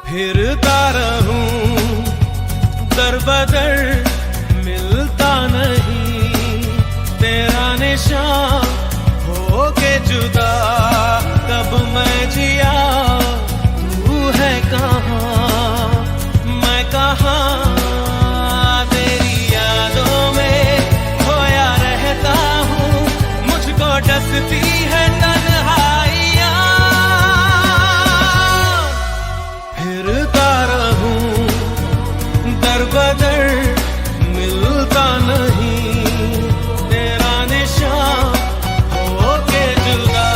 फिरता रहूं दर बदर, मिलता नहीं तेरा निशान, हो के जुदा कब मैं जिया, तू है कहाँ मैं कहाँ, तेरी यादों में खोया रहता हूँ, मुझको डसती है तन्हाइयाँ। फिरता रहूं दर बदर, मिलता नहीं तेरा निशान, हो के जुदा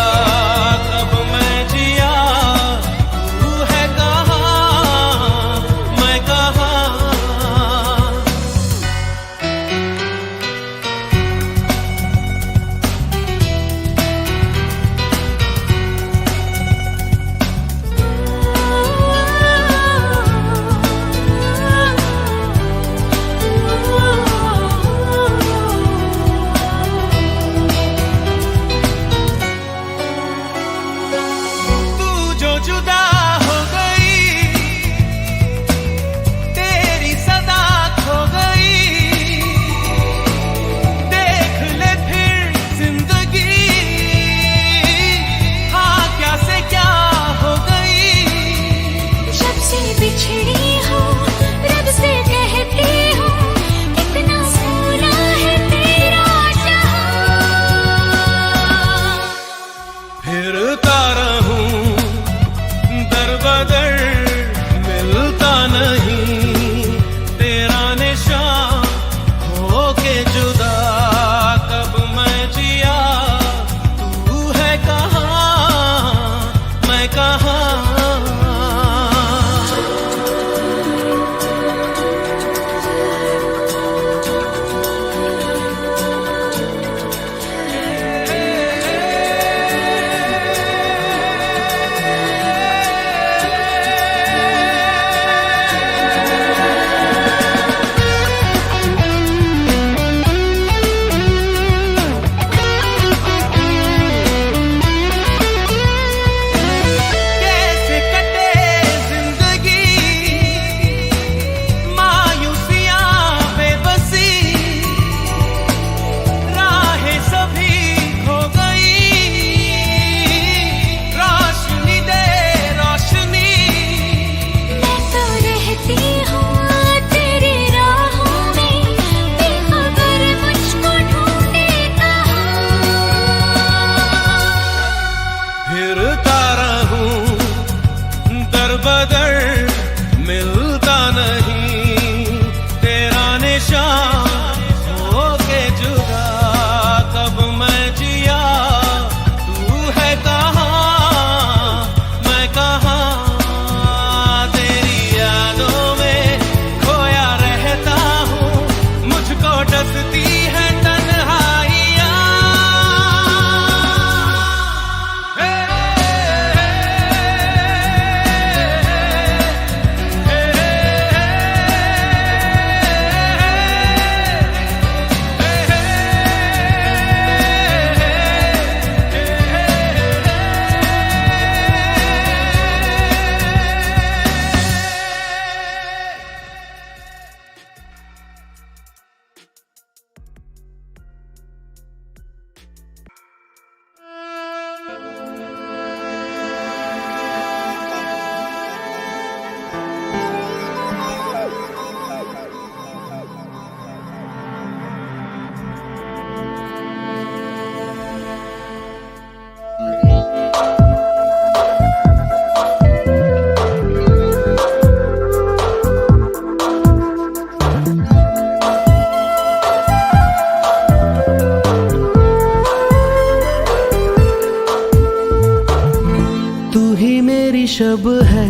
शब है,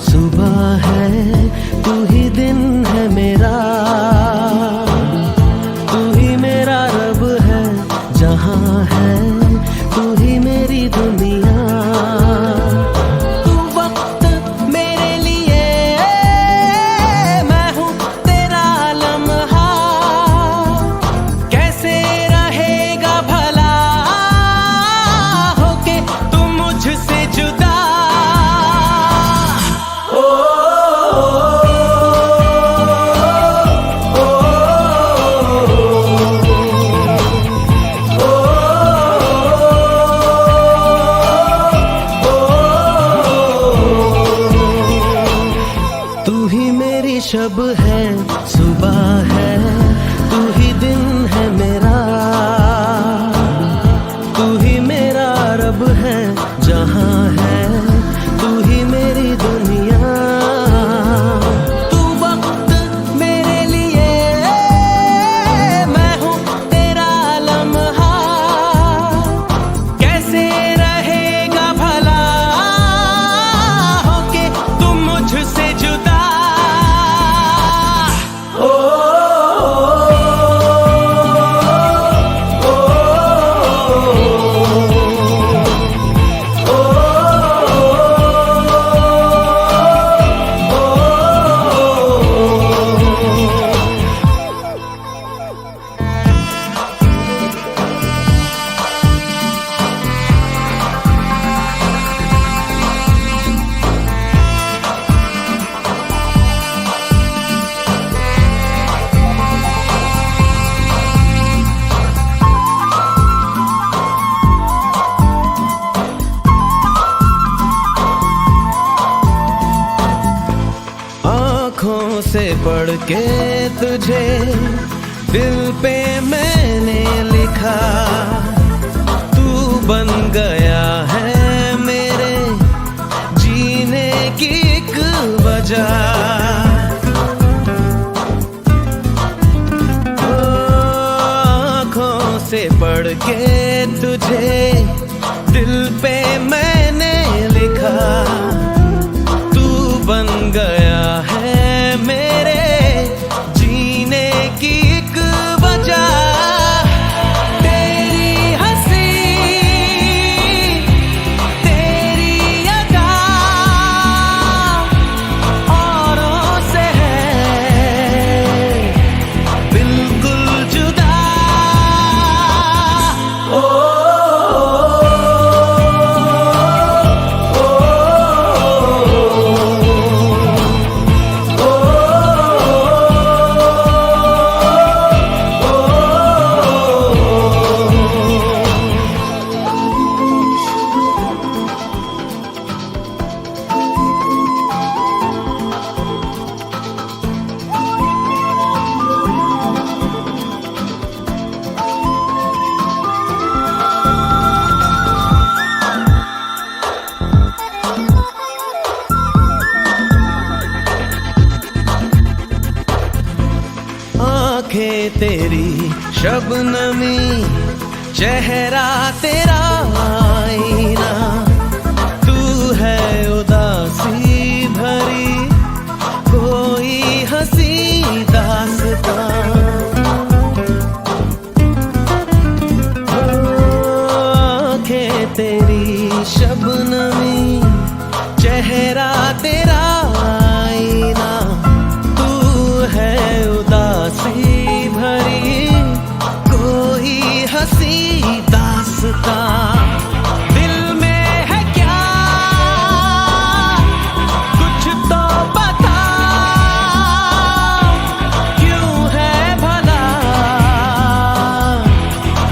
सुबह है, तू ही दिन है मेरा, तू ही मेरा रब है, जहां है तू ही मेरी दुनिया। तू वक्त मेरे लिए, मैं हूँ तेरा लम्हा, कैसे रहेगा भला होके तू मुझसे जुदा। तू ही मेरी शब है, सुबह है, तू ही दिन है मेरा, तू ही मेरा रब है, जहां है तू ही मेरी दुनिया। तू वक्त मेरे लिए, मैं हूँ तेरा लम्हा, कैसे रहेगा भला होके तुम मुझसे जुदा। आँखों से पढ़ के तुझे दिल पे मैंने लिखा, तू बन गया है मेरे जीने की एक वजह। आँखों से पढ़ के तुझे दिल पे मैंने लिखा, तू बन गया है मेरे जीने की एक वजह। तेरी हंसी, तेरी अदा औरों से है बिल्कुल जुदा। आँखें तेरी शबनमी, चेहरा तेरा आईना, तू है उदासी भरी कोई हंसी दास्तां। आँखें तेरी शबनमी, चेहरा तेरा आईना, तू है उदासी भरी कोई हंसी दास्तां। दिल में है क्या कुछ तो बता, क्यों है भला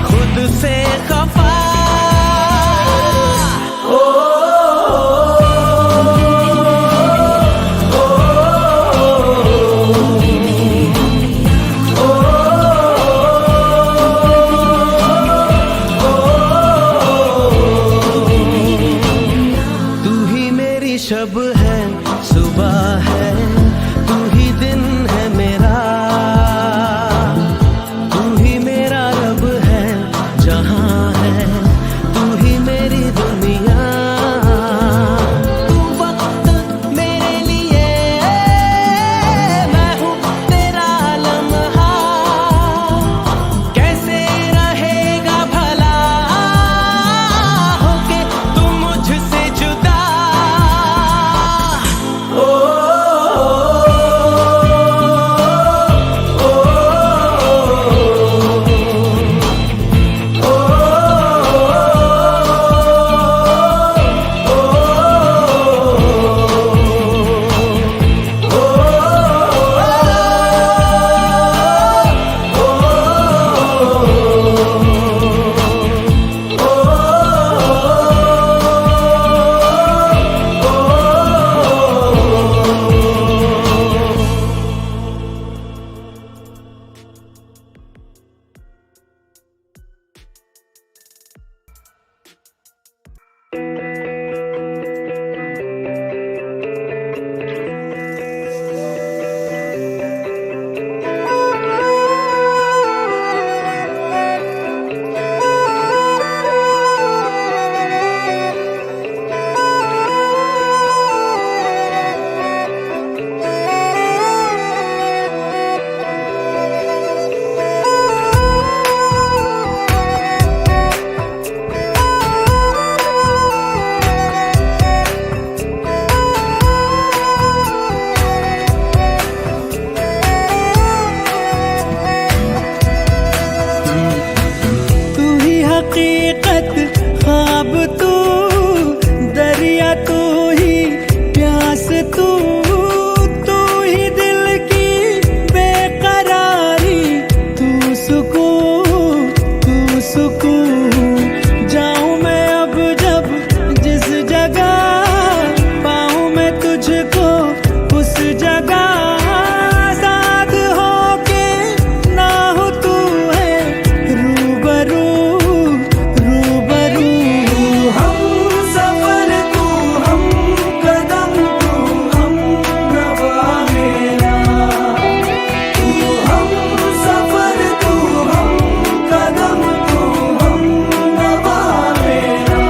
खुद से खफा। सुकून। जाऊं मैं अब जब जिस जगह, पाऊं मैं तुझको उस जगह। साथ होके ना हो तू है रूबरू रूबरू। हम सफर तू हम कदम तू हम नवा मेरा। तू हम सफर तू हम कदम तू हम नवा मेरा।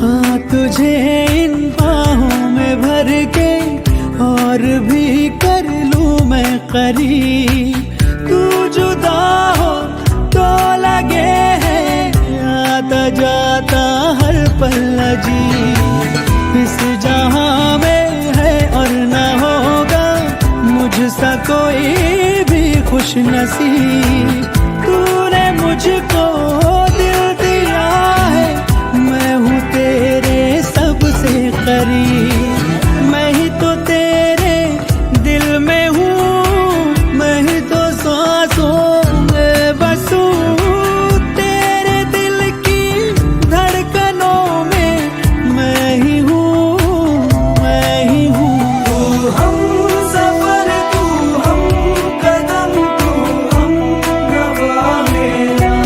हाँ तुझे इन बाहों में भर के और भी कर लूं मैं करीब। तू जुदा हो तो लगे है आता जाता हर पल अजीब। इस जहां में है और न होगा मुझसा कोई भी खुश नसीब। तूने मुझको दिल दिया है, मैं हूँ तेरे सबसे करीब। मैं ही तो तेरे दिल में हूँ, मैं ही तो सांसों में बसूं। तेरे दिल की धड़कनों में मैं ही हूँ, मैं ही हूँ। तू हम सफर तू हम कदम तू हम नवा मेरा।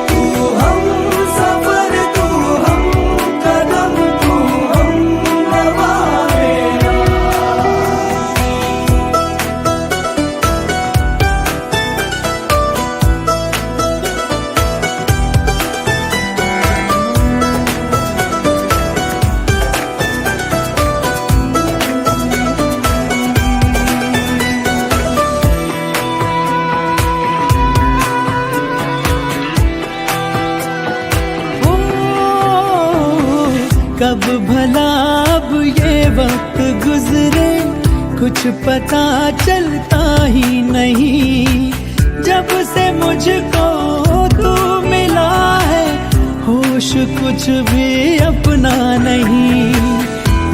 तू हम सफर तू हम कदम तू हम नवा मेरा। कब भला अब ये वक्त गुजरे, कुछ पता चलता ही नहीं। जब से मुझको तू मिला है, होश कुछ भी अपना नहीं।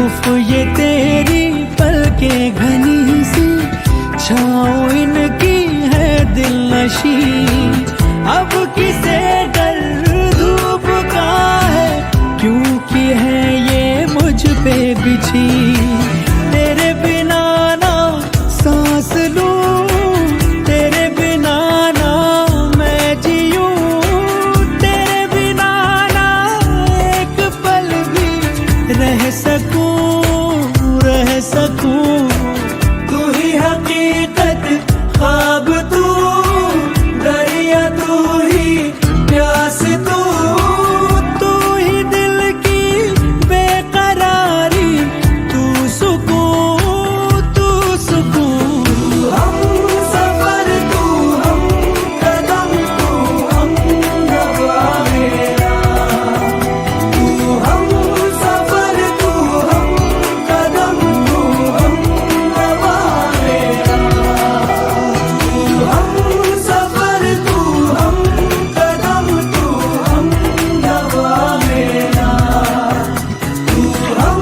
उफ ये तेरी पलकें घनी सी, छाँव इनकी है दिल नशी। अब किसे डर धूप का है, क्योंकि है ये मुझ पे बिछी। तेरे बिना ना सांस लूं, तेरे बिना ना मैं जीऊं। तेरे बिना ना एक पल भी रह सकूं, रह सकूं। तू ही हकीकत ख्वाब तू, दरिया तू ही प्यास तू। तू ही दिल की बेकरारी, तू सुकून, तू सुकून। हम सफर तू हम कदम तू हम नवा मेरा। तू हम सफर तू हम कदम तू हम नवा मेरा। तू हम सफर तू हम कदम तू हम नवा मेरा। तू हम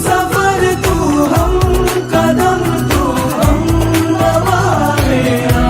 सफर तू हम कदम तू हम नवा मेरा।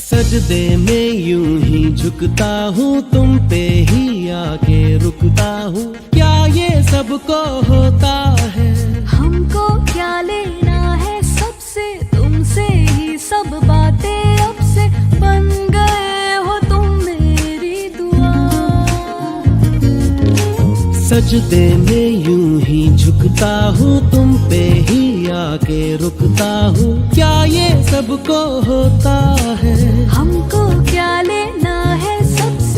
सजदे में यूं ही झुकता हूँ, तुम पे ही आके रुकता हूँ। क्या ये सबको होता है? हमको क्या लेना है सबसे, तुमसे ही सब बातें अब से बन गए हो तुम मेरी दुआ। सजदे में यूं ही झुकता हूँ, तुम पे ही आके रुकता हूँ। क्या ये सबको होता है? हमको क्या लेना है सबसे,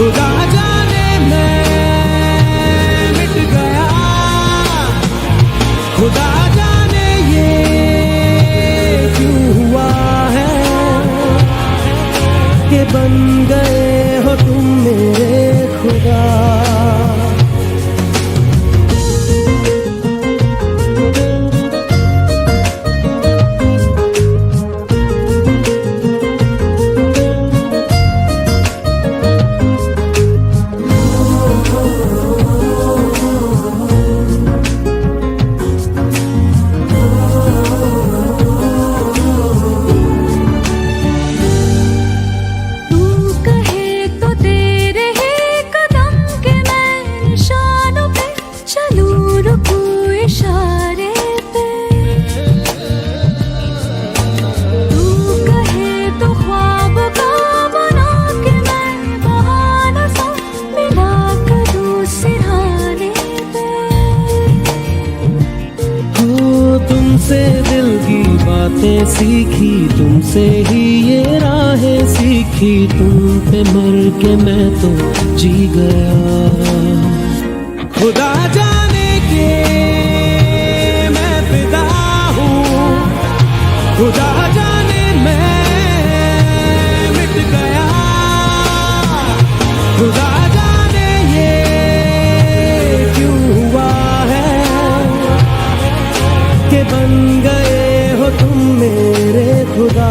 खुदा जाने मैं मिट गया, खुदा जाने ये क्यों हुआ है कि बन गए हो तुम मेरे खुदा। तुमसे दिल की बातें सीखी, तुमसे ही ये राहें सीखी, तुम पे मर के मैं तो जी गया। खुदा जाने के मैं फिदा हूँ, खुदा जाने मैं मिट गया, खुदा जाने ये क्यों हुआ है कि बन गए हो तुम मेरे खुदा।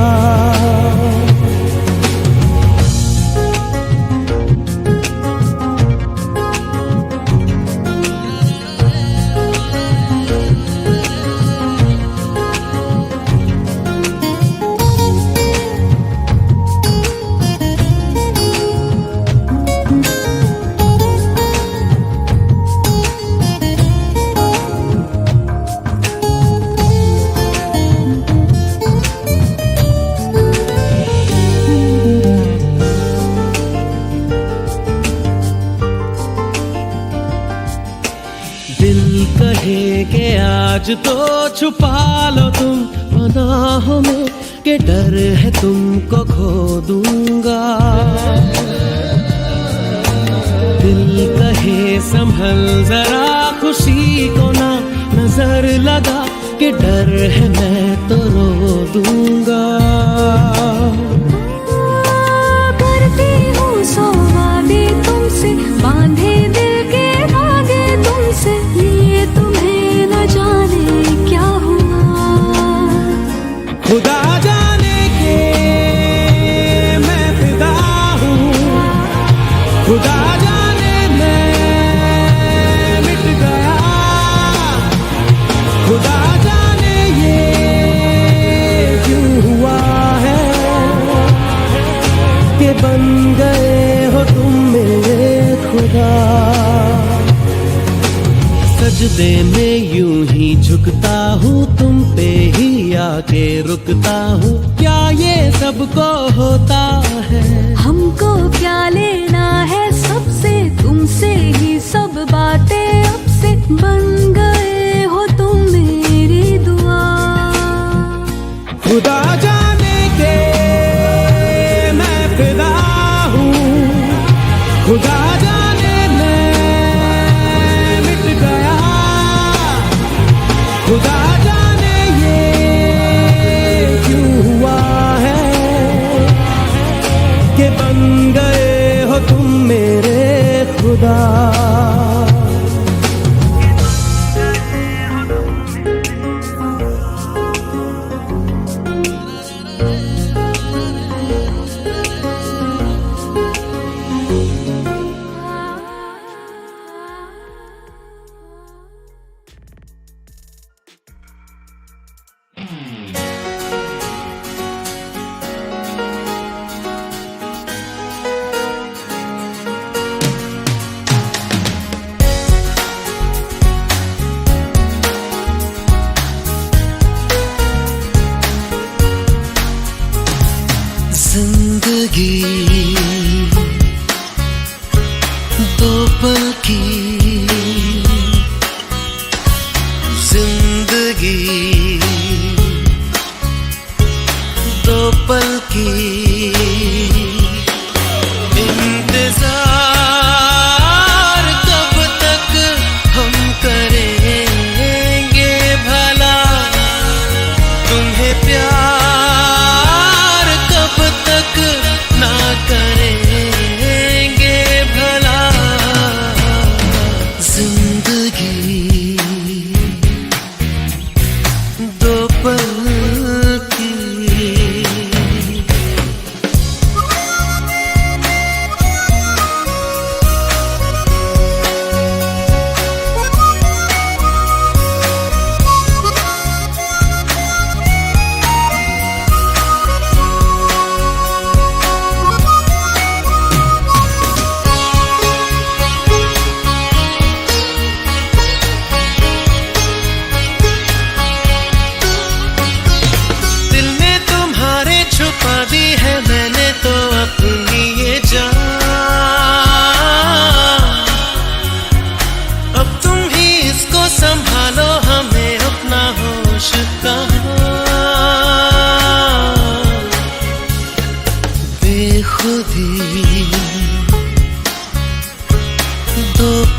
दिल कहे कि आज तो छुपा लो तुम पनाहों में, कि डर है तुमको खो दूंगा। दिल कहे संभल जरा खुशी को ना नजर लगा, कि डर है मैं तो रो दूंगा। करती हूँ सौ वादे तुमसे, बांधे दिल के धागे तुमसे, ये तुम्हें न जाने क्या हुआ। खुदा जाने के मैं फिदा हूँ, खुदा जाने मैं मिट गया, खुदा जाने ये क्यों हुआ है कि बन गए हो तुम मेरे खुदा। सजदे में यूं ही झुकता हूँ, तुम पे ही आके रुकता हूँ, क्या ये सबको होता है। हमको क्या लेना है सबसे, तुमसे ही सब बातें अब से, बन गए हो तुम मेरी दुआ। खुदा जाने के मैं फिदा हूँ, खुदा जाने मैं मिट गया, खुदा जाने ये क्यों हुआ है कि बन गए हो तुम मेरे खुदा।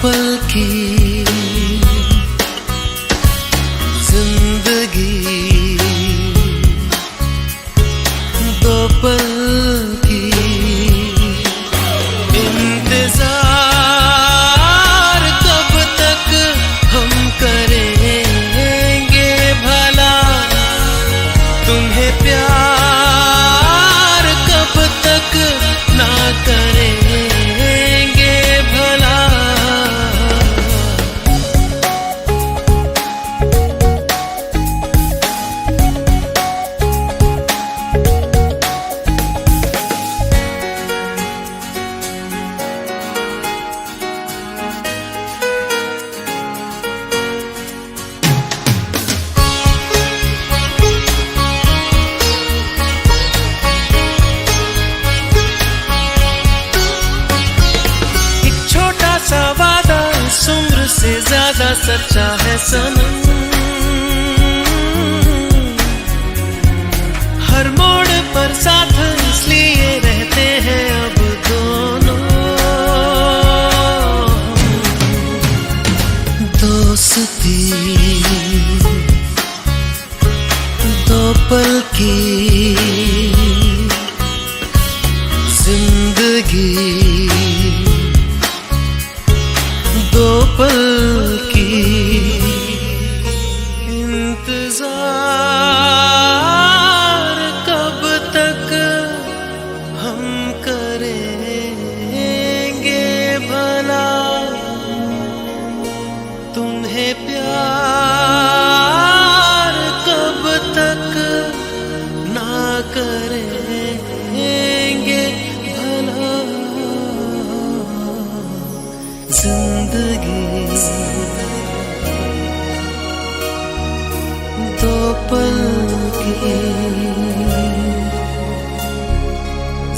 पल की जिंदगी, दो पल की इंतजार, कब तक हम करेंगे भला तुम्हें प्यार, कब तक ना करेंगे भला। उम्र से ज्यादा सच्चा है सनम, हर मोड़ पर साथ इसलिए रहते हैं अब दोनों। दोस्ती दो पल की जिंदगी, दो पल की इंतजार, कब तक हम करेंगे भला तुम्हें प्यार, कब तक ना करेंगे भला। जिंदगी दो पल की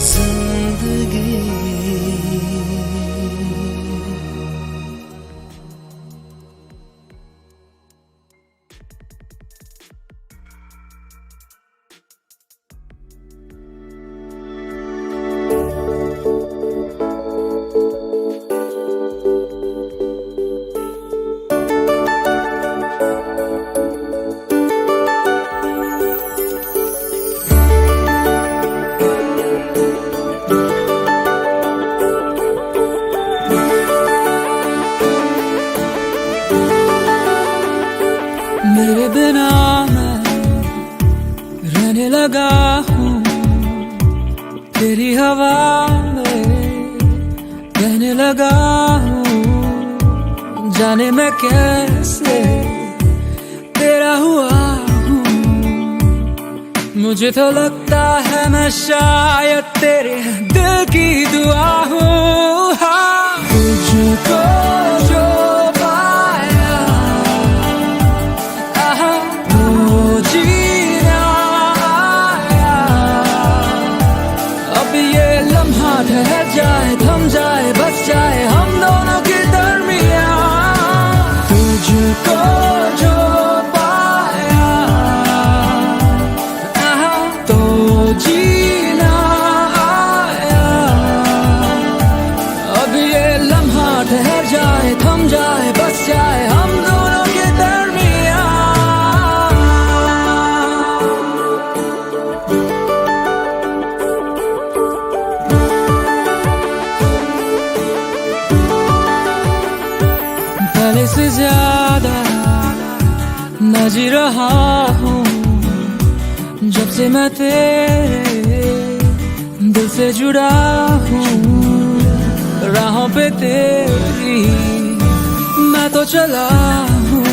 जिंदगी। मेरे बिना मैं रहने लगा हूँ, तेरी हवा में रहने लगा हूँ। जाने मैं कैसे तेरा हुआ हूँ, मुझे तो लगता है मैं शायद तेरे दिल की दुआ हूँ। हाँ, तुझको जो ठहर जाए, थम जाए, बस जाए हम दोनों के दरमियां। तुझको जो पाया तो जीना आया। अब ये लम्हा ठहर जाए, थम जाए, बस जाए हम दोनों के दरमियां। पहले से ज्यादा मैं जी रहा हूँ, जब से मैं तेरे दिल से जुड़ा हूँ। राहों पे तेरी मैं तो चला हूँ,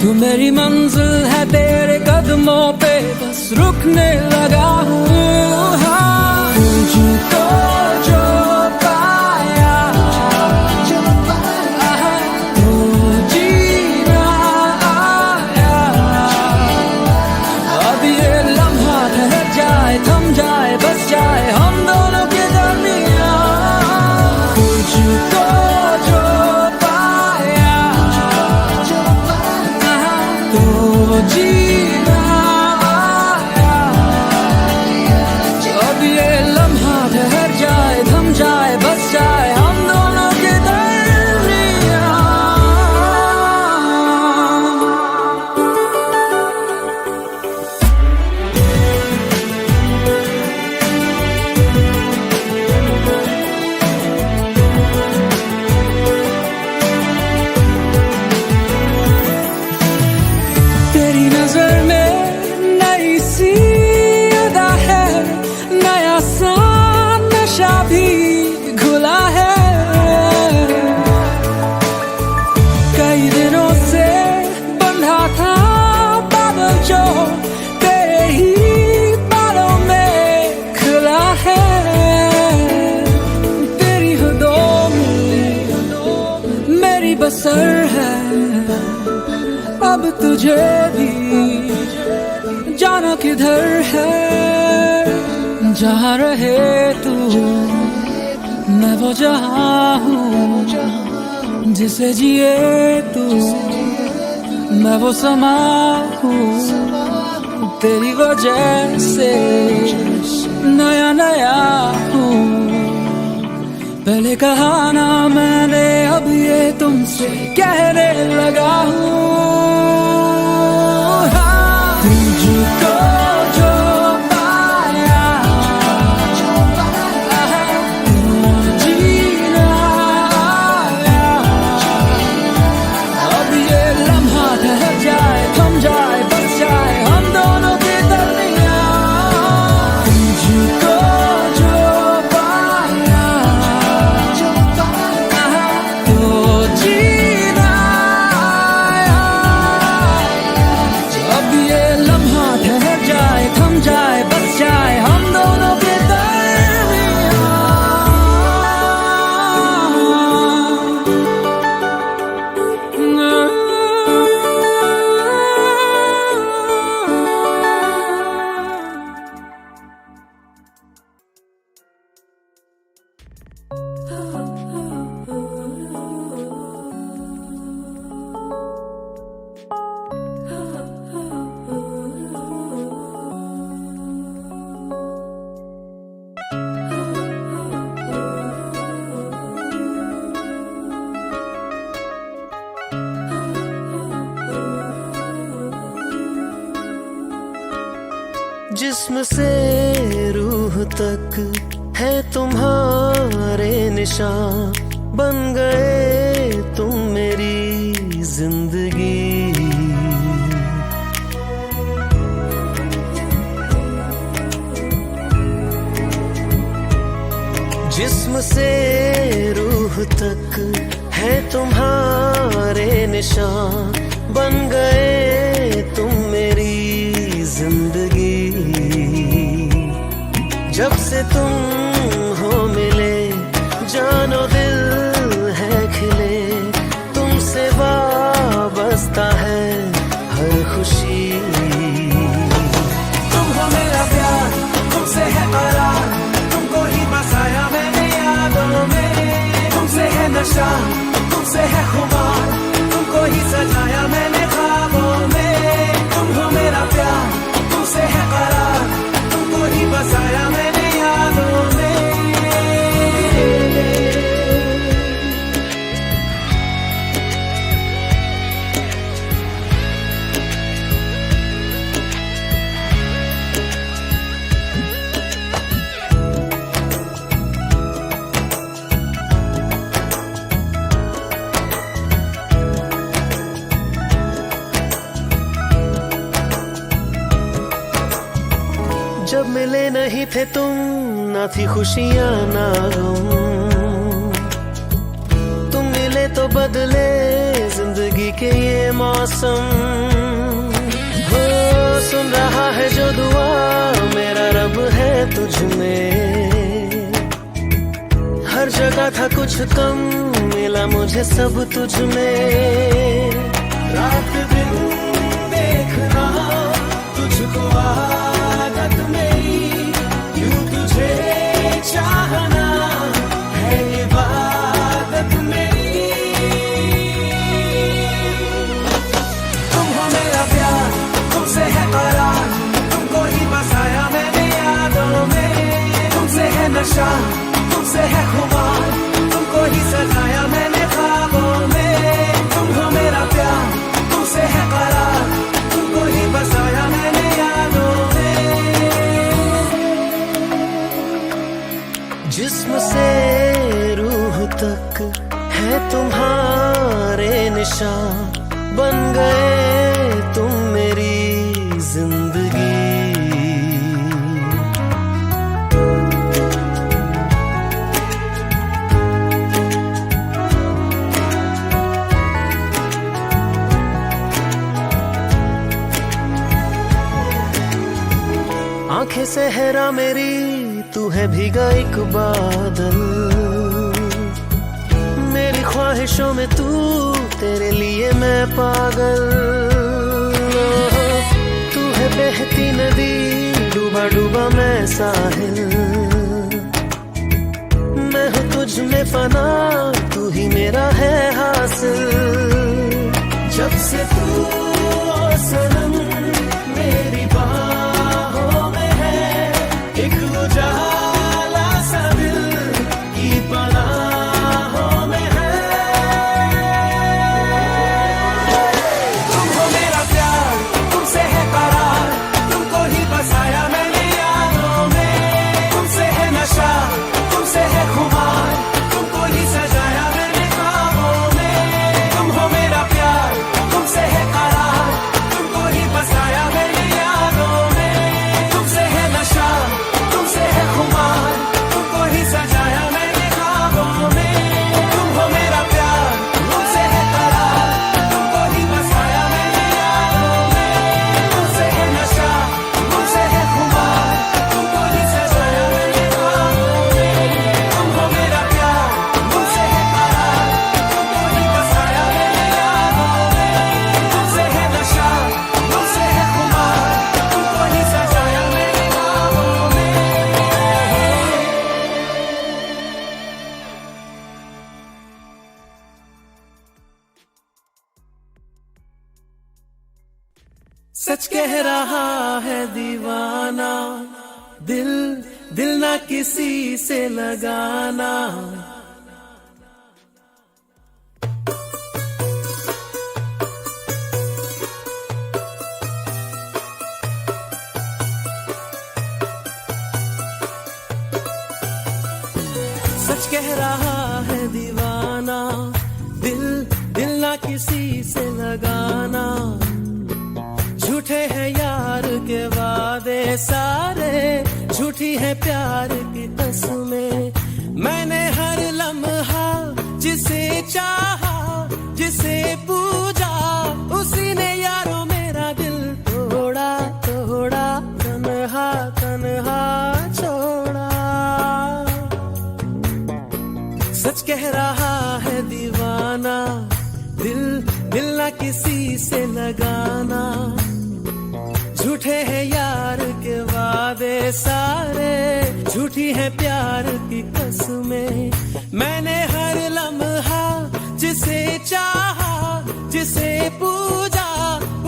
तू मेरी मंजिल है, तेरे कदमों पे बस रुकने लगा हूँ। हाँ, तुझको जो थम जाए, बस जाए हम दोनों के दरमियां। तुझको जो पाया तो जीना आया। अब ये लम्हा ठहर जाए, थम जाए, बस जाए हम दोनों के दरमियां। असर है। अब तुझे भी जाना किधर है, जहाँ रहे तू मैं वो जहाँ हूँ, जिसे जिए तू मैं वो समा हूँ। तेरी वजह से नया नया हूँ, पहले कहा ना मैंने अब ये तुमसे कहने लगा हूँ। तुझको जो पाया तू जीना आया, अब ये लम्हा ठहर जाए, थम जाए, बस जाए हम दोनों की दरमियां। तुझको जो पाया तो जीना आया, अब ये लम्हा ठहर जाए, थम जाए, बस जाए हम दोनों के जिस्म से रूह तक है तुम्हारे निशान, बन गए तुम मेरी जिंदगी। जिस्म से रूह तक है तुम्हारे निशान, बन गए तुम मेरी जिंदगी। जब से तुम हो मिले जानो दिल है खिले, तुमसे वाबस्ता है हर खुशी। तुम हो मेरा प्यार, तुमसे है करार, तुमको ही बसाया मैंने यादों में। तुमसे है नशा, तुमसे है खुमार, तुमको ही सजाया मैंने ख्वाबों में। तुम हो मेरा प्यार, तुमसे है करार, तुमको ही बसाया मैंने यादों में। जब मिले नहीं थे तुम, ना थी खुशियाँ ना गम, तुम मिले तो बदले जिंदगी के ये मौसम। हो सुन रहा है जो दुआ मेरा रब है तुझ में। हर जगह था कुछ कम, मिला मुझे सब तुझ में। रात दिन देखना तुझको आदत मेरी, यूं तुझे चाहना है इबादत मेरी। तुम हो मेरा प्यार, तुमसे है करार, तुमको ही बसाया मैंने यादों में। तुमसे है नशा, तुमसे है खुमार, तुमको ही सजाया मैंने ख्वाबों में। तुम हो मेरा प्यार, तुमसे है करार, तुमको ही बसाया मैंने यादों में। जिस्म से रूह तक है तुम्हारे निशान, बन गए तुम मेरी जिंदगी। आंखें सहरा मेरी, तू है भीगा एक बादल, मेरी ख्वाहिश ख्वाहिशों में तू, तेरे लिए मैं पागल। तू है बहती नदी, डूबा डूबा मैं साहिल। मैं हूँ तुझ में फना, तू ही मेरा है हासिल। जब से तू ओ सनम मेरी बाहों में है, एक उजाला सा दिल की पनाहों में है। तुम हो मेरा प्यार, तुमसे है करार, तुमको ही बसाया मैंने यादों में। तुमसे है नशा, तुमसे है खुमार, तुमको ही सजाया मैंने ख्वाबों में। तुम हो मेरा प्यार, तुमसे है करार, तुमको ही बसाया मैंने यादों में। तुमसे है नशा, तुमसे है खुमार, तुमको ही सजाया मैंने ख्वाबों में। तुम हो मेरा प्यार, तुमसे है करार, तुमको ही बसाया मैंने यादों में। तुमसे है नशा, तुमसे है खुमार, तुमको ही सजाया मैंने ख्वाबों में। तुम हो मेरा प्यार, तुमसे है करार, तुमको ही बसाया मैंने यादों में। तुमसे है नशा, तुमसे है खुमार, तुमको ही सजाया मैंने ख्वाबों में। सच कह रहा है दीवाना, दिल दिल ना किसी से लगाना। सच कह रहा है दीवाना, दिल दिल ना किसी से लगाना। झूठे हैं यार के वादे सारे, झूठी है प्यार की कसमें। मैंने हर लम्हा जिसे चाहा, जिसे पूजा, उसी ने यारों मेरा दिल तोड़ा तोड़ा, तन्हा तन्हा छोड़ा। सच कह रहा है दीवाना, दिल दिल ना किसी से लगाना। झूठे हैं यार के वादे सारे, झूठी है प्यार की कसमें। मैंने हर लम्हा जिसे चाहा, जिसे पूजा,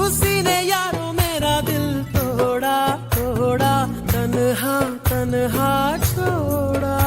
उसी ने यारों मेरा दिल तोड़ा तोड़ा, तन्हा तन्हा छोड़ा।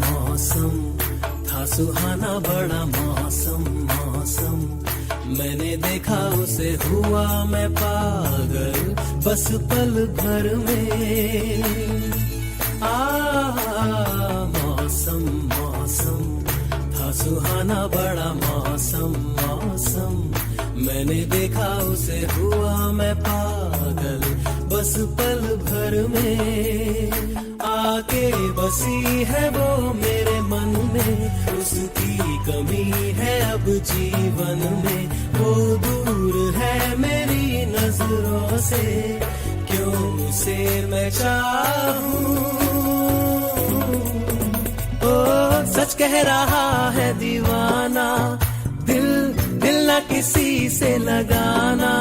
मौसम था सुहाना बड़ा मौसम मौसम। मैंने देखा उसे हुआ मैं पागल, बस पल भर में। मौसम मौसम था सुहाना बड़ा मौसम मौसम। मैंने देखा उसे हुआ मैं पागल, बस पल भर में। आके बसी है वो मेरे मन में, उसकी कमी है अब जीवन में। वो दूर है मेरी नजरों से, क्यों उसे मैं चाहूं। ओ सच कह रहा है दीवाना, दिल दिल ना किसी से लगाना।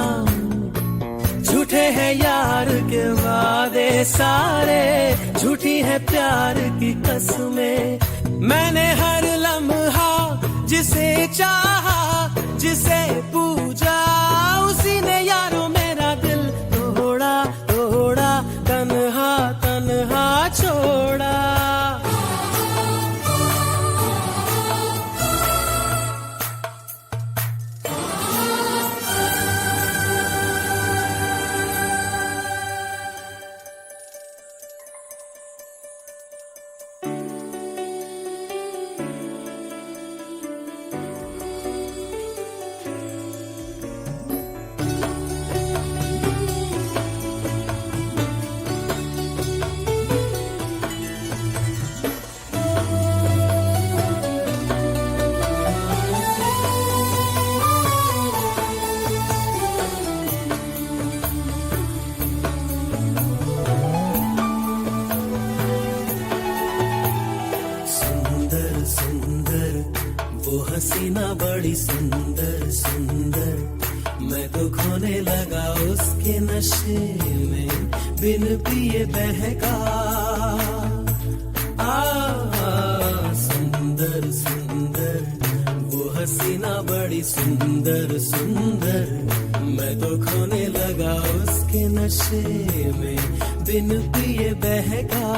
झूठे हैं यार के वादे सारे, झूठी है प्यार की कसमें। मैंने हर लम्हा जिसे चाहा, जिसे पूजा, उसी ने यारों मेरा दिल तोड़ा तोड़ा, तन्हा तन्हा छोड़ा। वो हसीना बड़ी सुंदर सुंदर, मैं तो खोने लगा उसके नशे में, बिन पिए बहका। सुंदर सुंदर वो हसीना बड़ी सुंदर सुंदर, मैं तो खोने लगा उसके नशे में, बिन पिए बहका।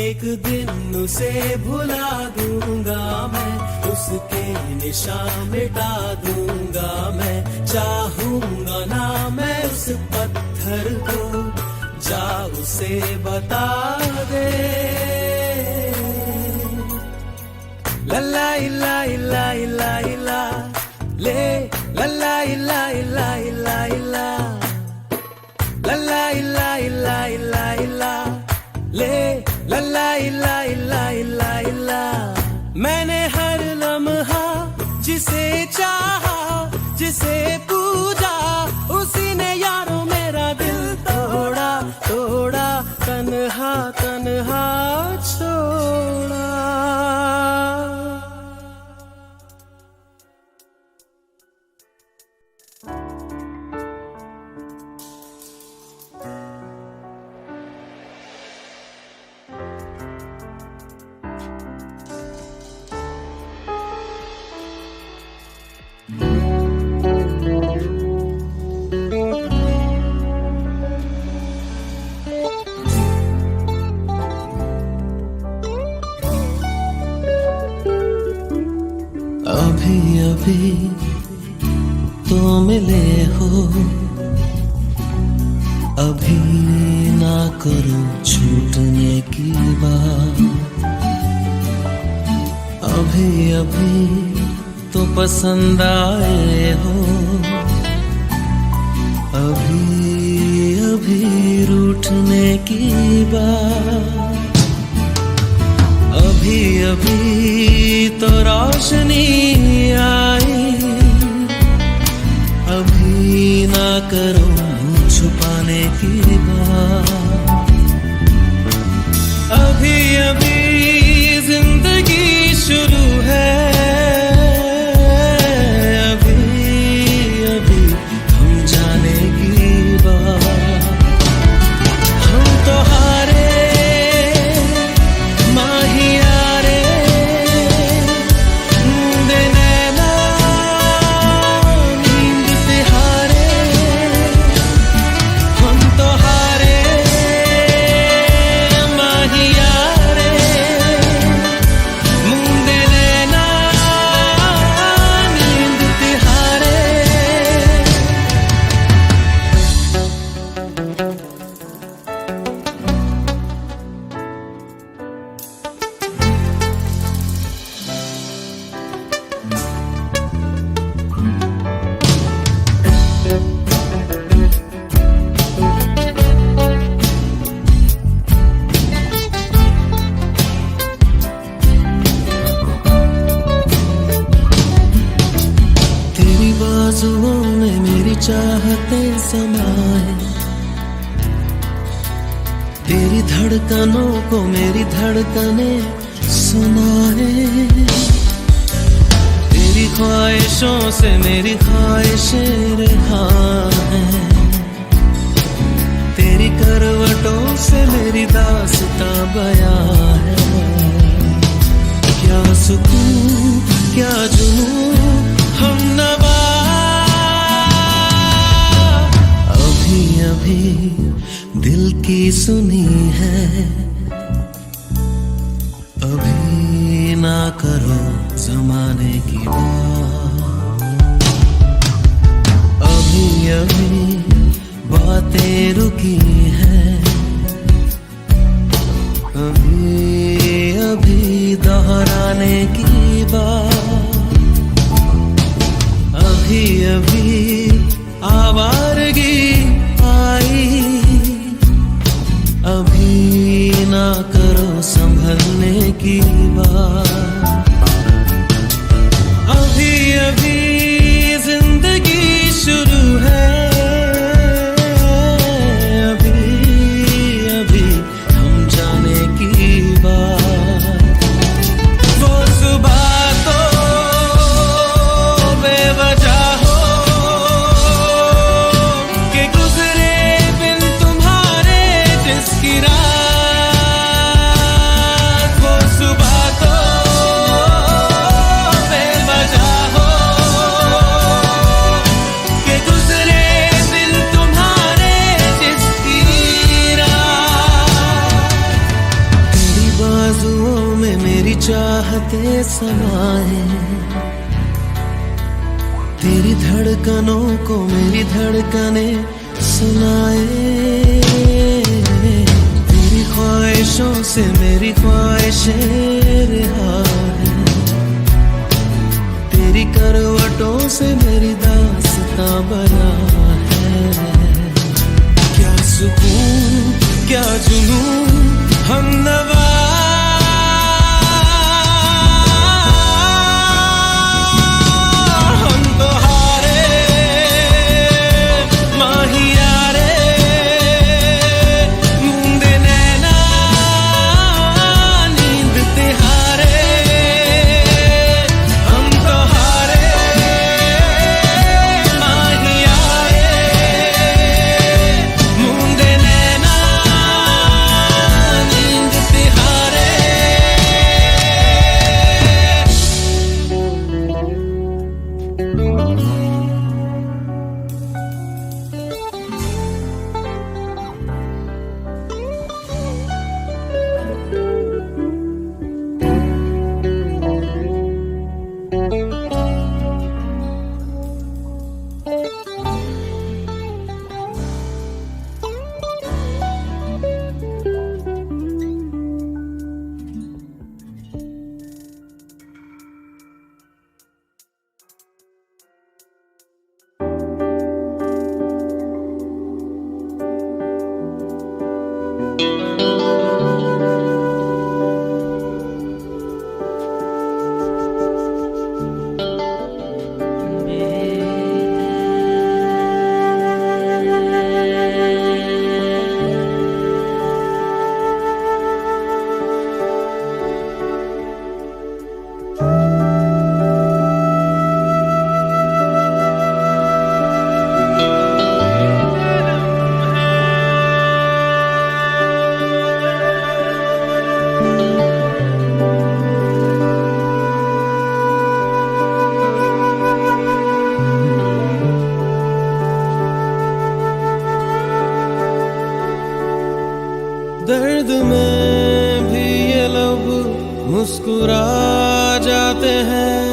एक दिन उसे भुला दूंगा मैं, उसके निशान मिटा दूंगा मैं, चाहूंगा ना मैं उस पत्थर को, जा उसे बता दे। लल्ला इला इला इला इला ले, लल्ला इला इला इला इला, लल्ला इला इला इला इला ले, लल्ला इला इला इला इला। मैंने हर लम्हा जिसे चाहा, जिसे पूजा, उसी ने यारों मेरा दिल तोड़ा तोड़ा, तन्हा तन्हा छोड़ा। अभी अभी तो मिले हो, अभी ना करो छूटने की बात। अभी अभी तो पसंद आए हो, अभी अभी रूठने की बात। अभी अभी तो रोशनी आई, अभी ना करो छुपाने की बात। अभी अभी जिंदगी शुरू है, अभी अभी हम जाने की बात। हम तो हारे माहिया रे, नैना नींद से हारे। हम तो हारे माहिया रे, मुंदे नैना नींद से हारे। तेरी बाजुओं में मेरी चाहते समाए, तेरी धड़कनों को मेरी धड़कने सुनाए। तेरी ख्वाहिशों से मेरी ख्वाहिशें रिहा हैं, तेरी करवटों से मेरी दास्तां बयां है। क्या सुकून क्या जुनून हम नवा, अभी अभी दिल की सुनी है, अभी ना करो जमाने की बात। अभी अभी बातें रुकी हैं, अभी अभी दोहराने की बात। अभी अभी आवारगी आई, अभी ना करो संभलने की बात। अभी अभी जिंदगी शुरू है, अभी अभी हम जाने की बात। वो सुबह तो समाए, तेरी धड़कनों को मेरी धड़कने सुनाए, तेरी ख्वाहिशों से मेरी ख्वाहिशें रिहा है, तेरी करवटों से मेरी दास्तां बना है। क्या सुकून क्या जुनून हमनवा, दर्द में भी ये लब मुस्कुरा जाते हैं,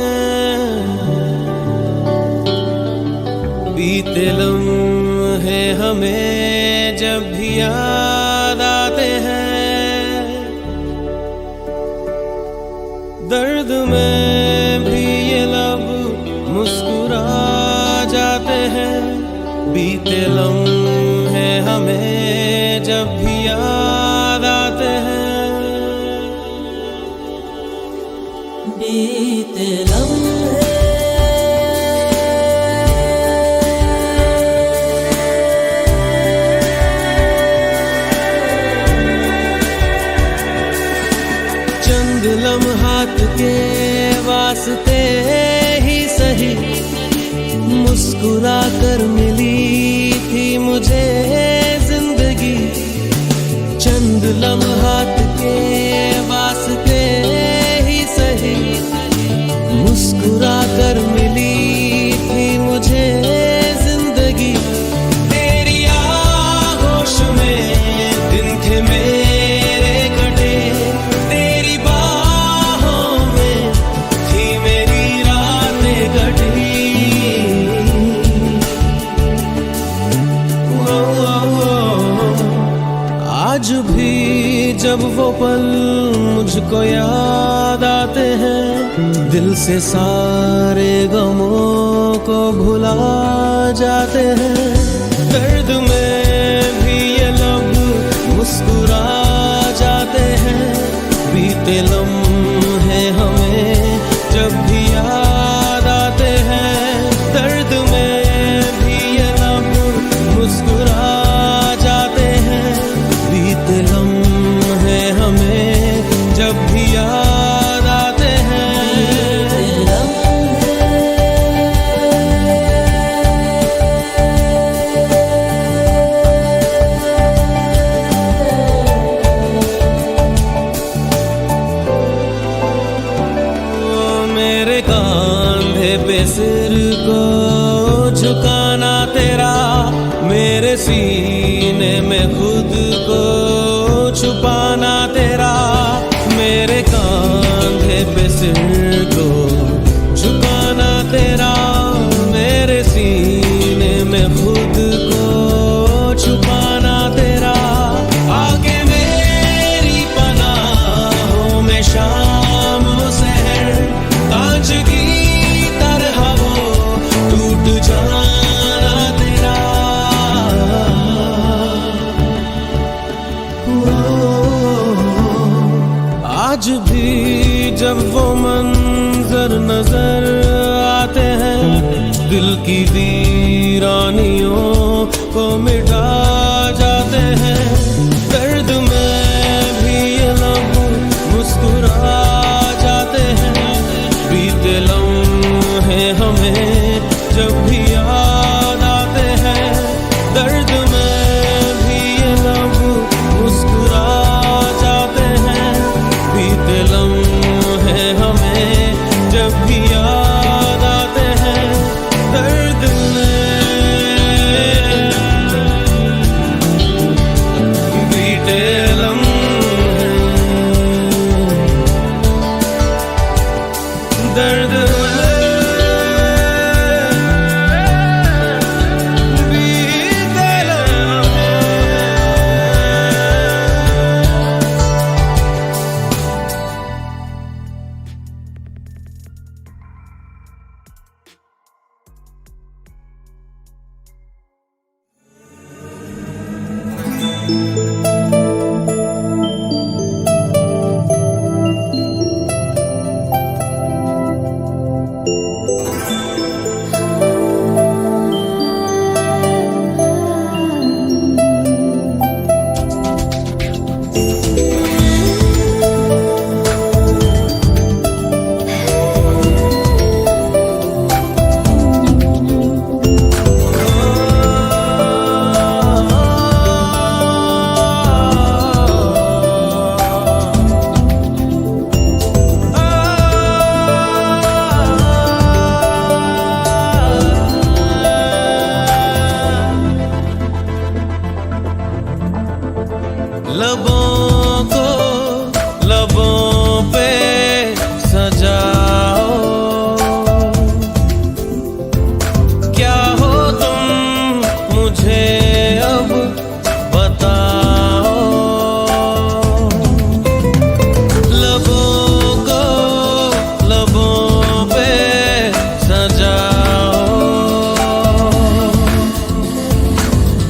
बीते लम्हे हमें जब भी याद आते हैं। दर्द में भी ये लब मुस्कुरा जाते हैं, बीते लम्हे हमें जब भी याद आते हैं। बीते लम्हे चंद लम्हात के वास्ते ही सही, मुस्कुरा कर मिली थी मुझे जिंदगी। चंद लम्हात के वास्ते ही सही, मुस्कुरा कर मिली थी मुझे जिंदगी। तेरी आगोश में दिन थे मेरे कटे, तेरी बाहों में थी मेरी रातें कटी। आज भी जब वो पल मुझको याद आते हैं, दिल से सारे गमों को भुला जाते हैं। दर्द में भी ये लब मुस्कुरा जाते हैं, बीते लम्हे हमें जब भी याद आते हैं। दर्द में भी ये लब मुस्कुरा जाते हैं, बीते लम्हे हमें जब भी याद आते हैं। मेरे कांधे पे सिर को झुकाना तेरा, मेरे सीने में खुद को छुपाना तेरा। मेरे कांधे पे सिर की वीरानियों को मिटा जाते हैं। दर्द में भी ये लब मुस्कुरा जाते हैं। बीते लम्हे हमें जब भी याद आते हैं। दर्द में भी ये लब मुस्कुरा जाते हैं। बीते लम्हे हमें जब भी याद आते हैं। दर्द बीते लम्हे दर्द बीते लम्हे। लबों को लबों पे सजाओ। क्या हो तुम मुझे अब बताओ। लबों को लबों पे सजाओ।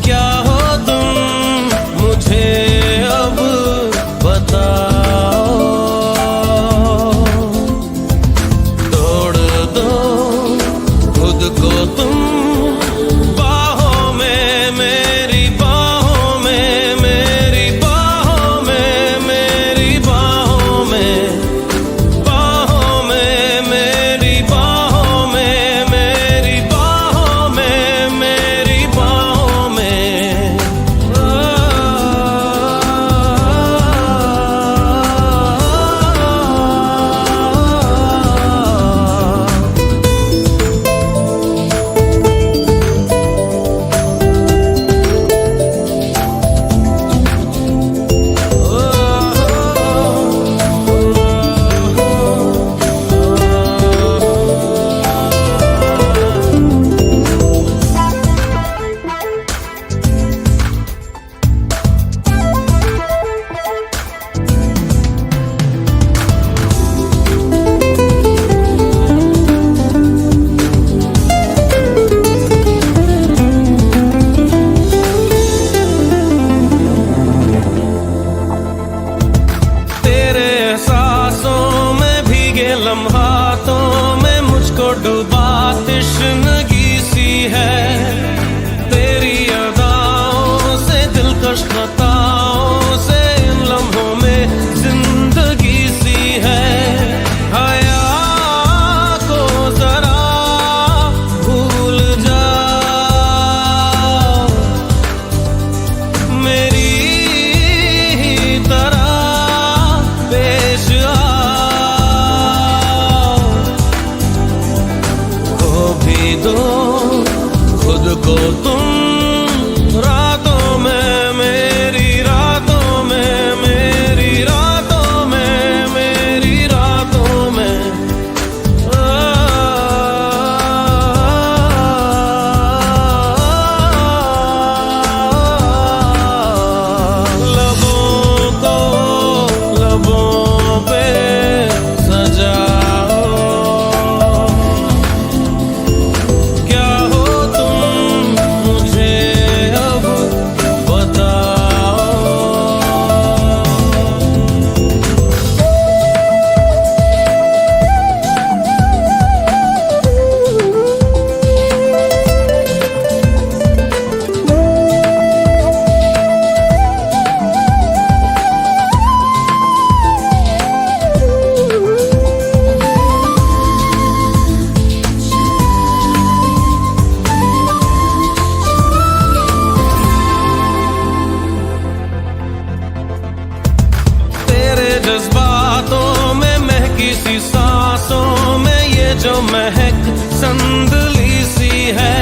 क्या हो तुम मुझे तोड़ दो खुद को तुम बाहों में, मेरी बाहों में, मेरी बाहों में, मेरी बाहों में, बाहों में, मेरी बाहों में, मेरी बाहों में, मेरी बाहों में। लम्हातों में मुझको डुबा तश्नगी सी है। तेरी अदाओं से दिलकश खताओं से इन लम्हों में जिंदगी सी है। हया को जरा भूल जाओ। मेरी ही तरह पेश दो खुद को तुम रातों में, मेरी रातों में, मेरी रातों में, मेरी रातों में। लबों को लबों पे सजाओ। क्या हो तुम महक संदली सी है,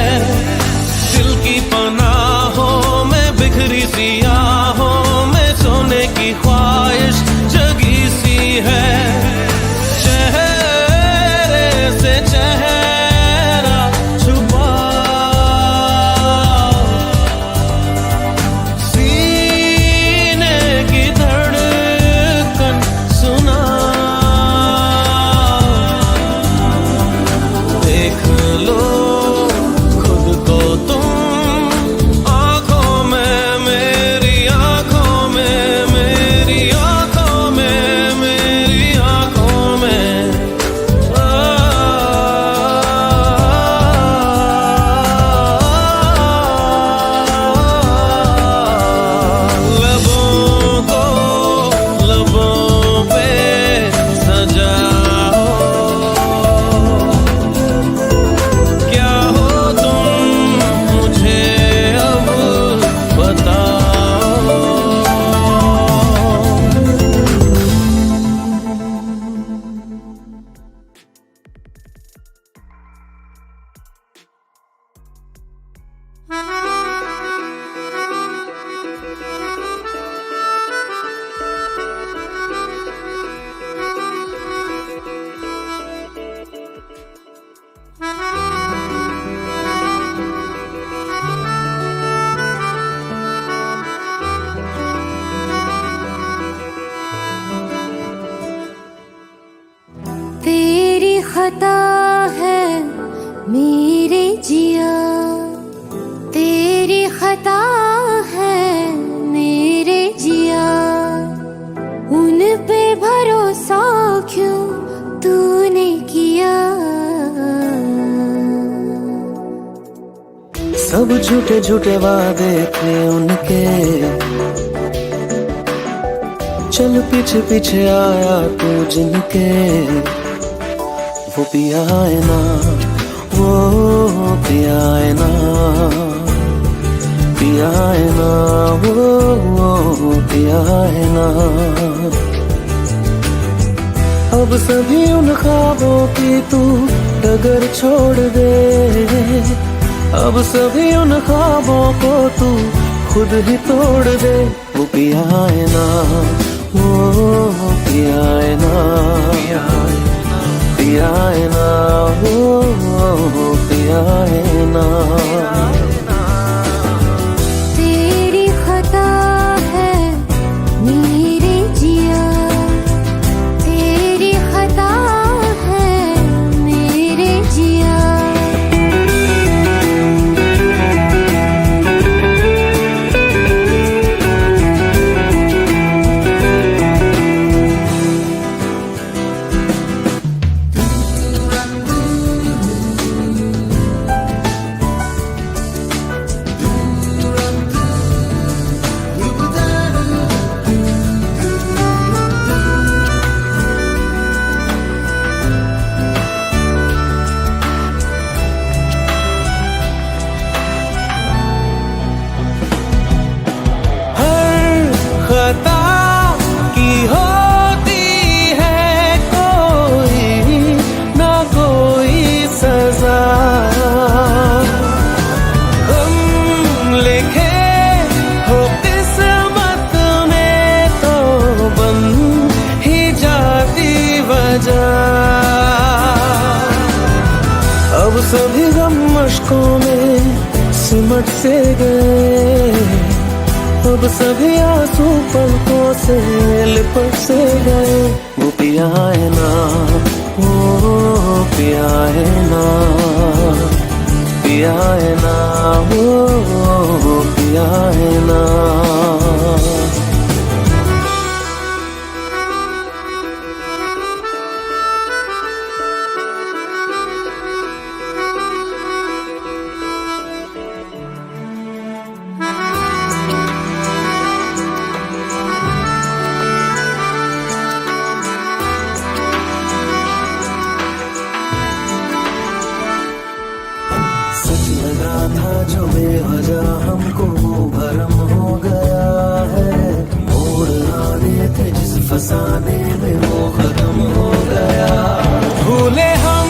दिल की पनाहों में बिखरी सी आहों में सोने की ख्वाहिश जगी सी है। चेहरे से चेहरा छुपा, सीने की धड़कन सुना, देख लो खुद को तुम आंखों में, मेरी आंखों में, मेरी आंखों में, मेरी आंखों में। लबों को लबों पे सजाओ, क्या हो तुम मुझे अब बताओ। तेरी खता है मेरे जिया, तेरी खता है मेरे जिया, उन पे भरोसा क्यों तूने किया। सब झूठे झूठे वादे थे उनके, चल पीछे पीछे आया तू जिनके। वो पिया है ना, वो पिया है ना, पिया है ना, वो पिया है ना। अब सभी उन ख्वाबों की तू डगर छोड़ दे, अब सभी उन ख्वाबों को तू खुद ही तोड़ दे। वो पिया है ना, वो पिया है ना, पिया है ना, वो पिया है ना। तेरी खता है मेरे जिया, तेरी खता है मेरे जिया। खता की होती है कोई ना कोई सजा, हम लिखे हो किस्मत में तो बन ही जाती वजह। अब सभी गम मुश्कों में सिमट से गए, अब सभी आंसू पलकों से लिपट से गए। वो पिया है ना, वो पिया है ना, पिया है ना, वो पिया है ना। लगा था जो बेवजह हमको वो भरम हो गया है, मोड़ आने थे जिस फसाने में वो खत्म हो गया। भूले हम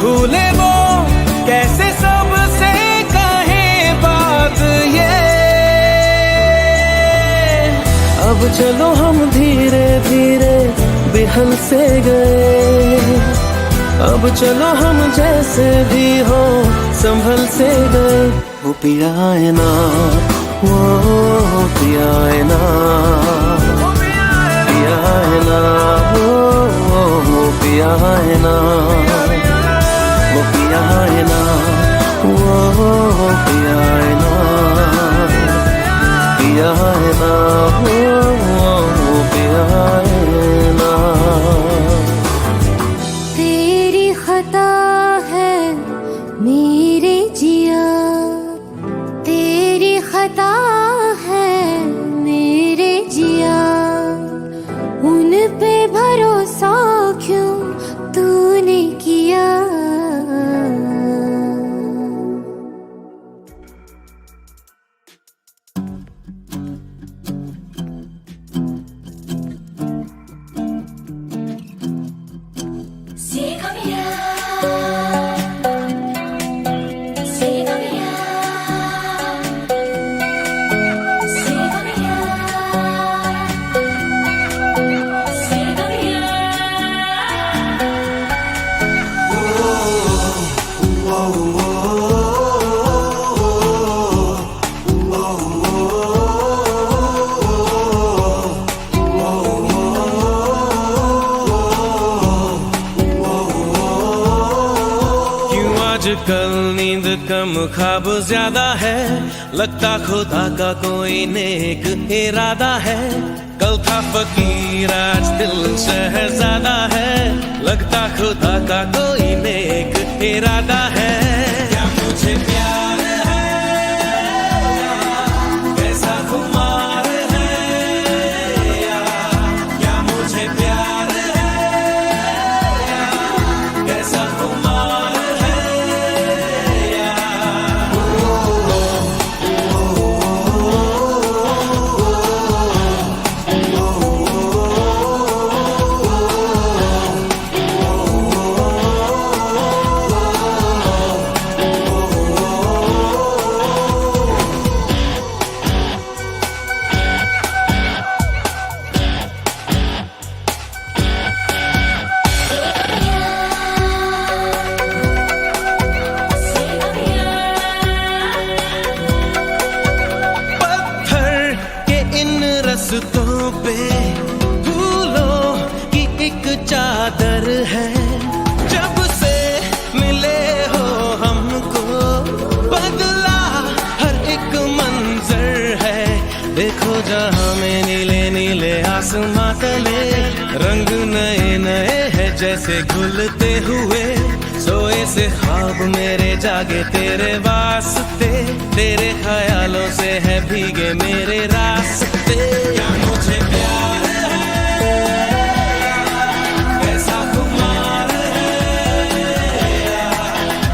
भूले अब चलो हम धीरे धीरे बेहल से गए, अब चलो हम जैसे भी हो संभल से गए। वो पिया है ना, वो पिया है ना, पिया है ना, वो पिया है ना, वो पिया है ना, वो पिया है ना, पिया है ना, वो पिया है ना। तेरी खता है मेरे जिया, तेरी खता है मेरे जिया, उन पे भरोसा क्यों तूने किया। आजकल नींद कम ख्वाब ज्यादा है, लगता खुदा का कोई नेक इरादा है। कल था फकीर आज दिल शहजादा है, लगता खुदा का कोई नेक इरादा है। क्या मुझे प्यार है, कैसा खुमार है, क्या मुझे प्यार है, कैसा खुमार है। रस्तों पे फूलों की एक चादर है, जब से मिले हो हमको बदला हर एक मंजर है। देखो जहां में नीले नीले आसमां तले, रंग नए नए हैं जैसे घुलते हुए। सोए से ख्वाब मेरे जागे तेरे वास्ते, तेरे ख्यालों से है भीगे मेरे रास्ते। क्या मुझे प्यार है, कैसा खुमार है,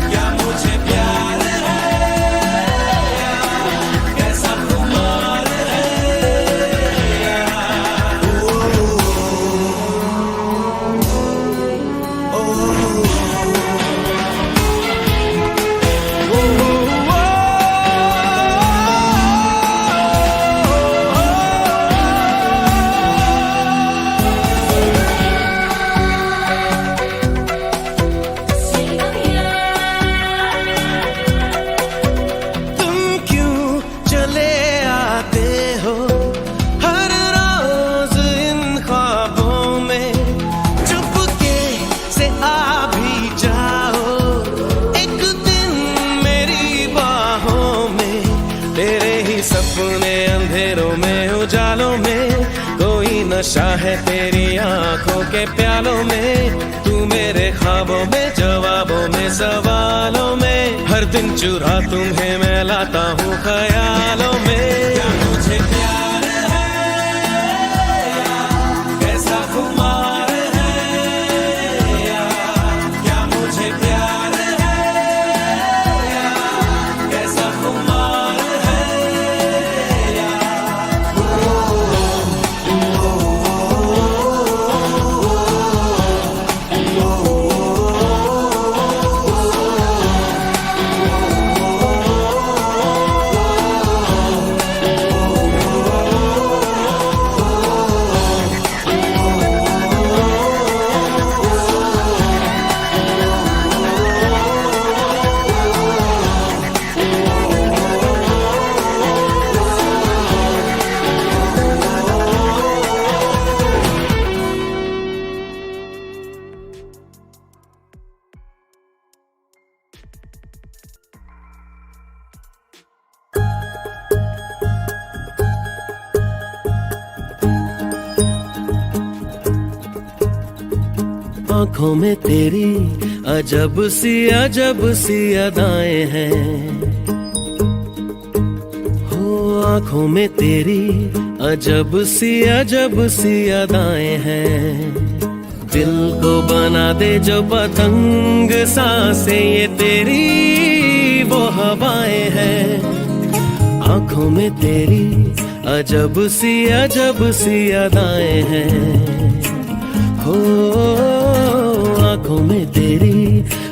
क्या मुझे प्यार है, कैसा खुमार है। सपने अंधेरों में उजालों में, कोई नशा है तेरी आंखों के प्यालों में। तू मेरे ख्वाबों में, जवाबों में, सवालों में, हर दिन चुरा तुम्हें मैं लाता हूँ ख्यालों में। क्या मुझे प्यार है, कैसा खुमार है, क्या मुझे प्यार है, कैसा खुमार है। आंखों में तेरी अजब सी अदाएं हैं। हो आंखों में तेरी अजब सी अदाएं हैं। दिल को बना दे जो पतंग सांसें ये तेरी वो हवाएं हैं। आंखों में तेरी अजब सी अदाएं हैं। हो आंखों में तेरी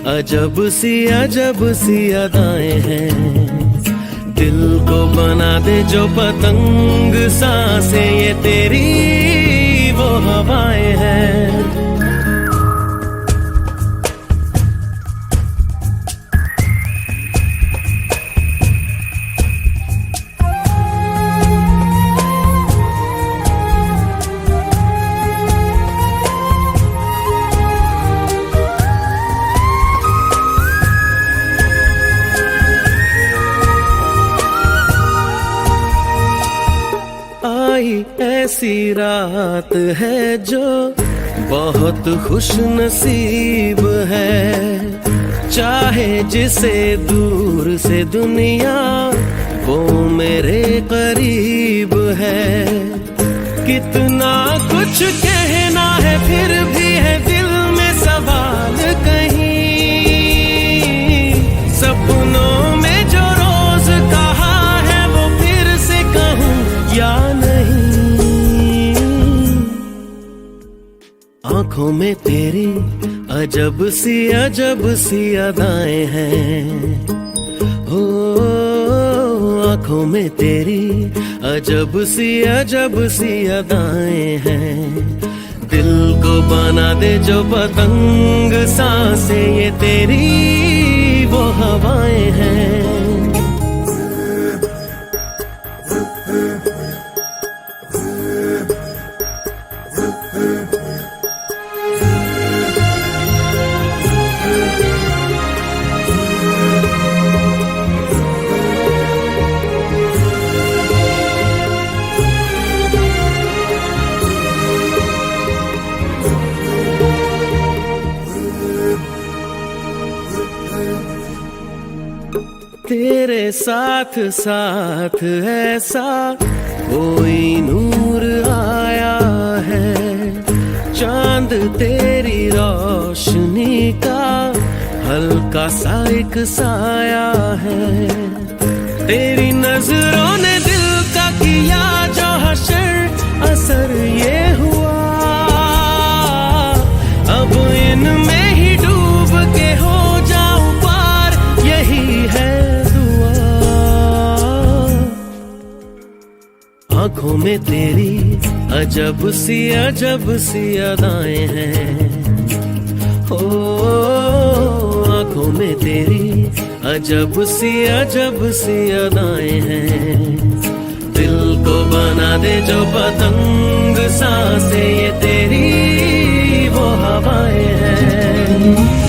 अजब सी अदाएं हैं। दिल को बना दे जो पतंग सांसें ये तेरी वो हवाएं हैं। ऐसी रात है जो बहुत खुश नसीब है। चाहे जिसे दूर से दुनिया वो मेरे करीब है। कितना कुछ कहना है फिर भी है दिल में सवाल कहीं। सपनों में जो रोज कहा है वो फिर से कहूँ या नहीं। आंखों में तेरी अजब सी अदाएं हैं। हो आंखों में तेरी अजब सी अदाएं हैं। दिल को बना दे जो पतंग सांसें ये तेरी वो हवाएं हैं। तेरे साथ साथ ऐसा कोई नूर आया है। चांद तेरी रोशनी का हल्का सा एक साया है। तेरी नजरों ने दिल का किया जो हशर असर ये हुआ। अब इनमें ही डूब के हो जाऊं पार यही है आंखों में तेरी अजब सी अदाएं हैं। हो आंखों में तेरी अजब सी अदाएं हैं। दिल को बना दे जो पतंग सांसें ये तेरी वो हवाएं हैं।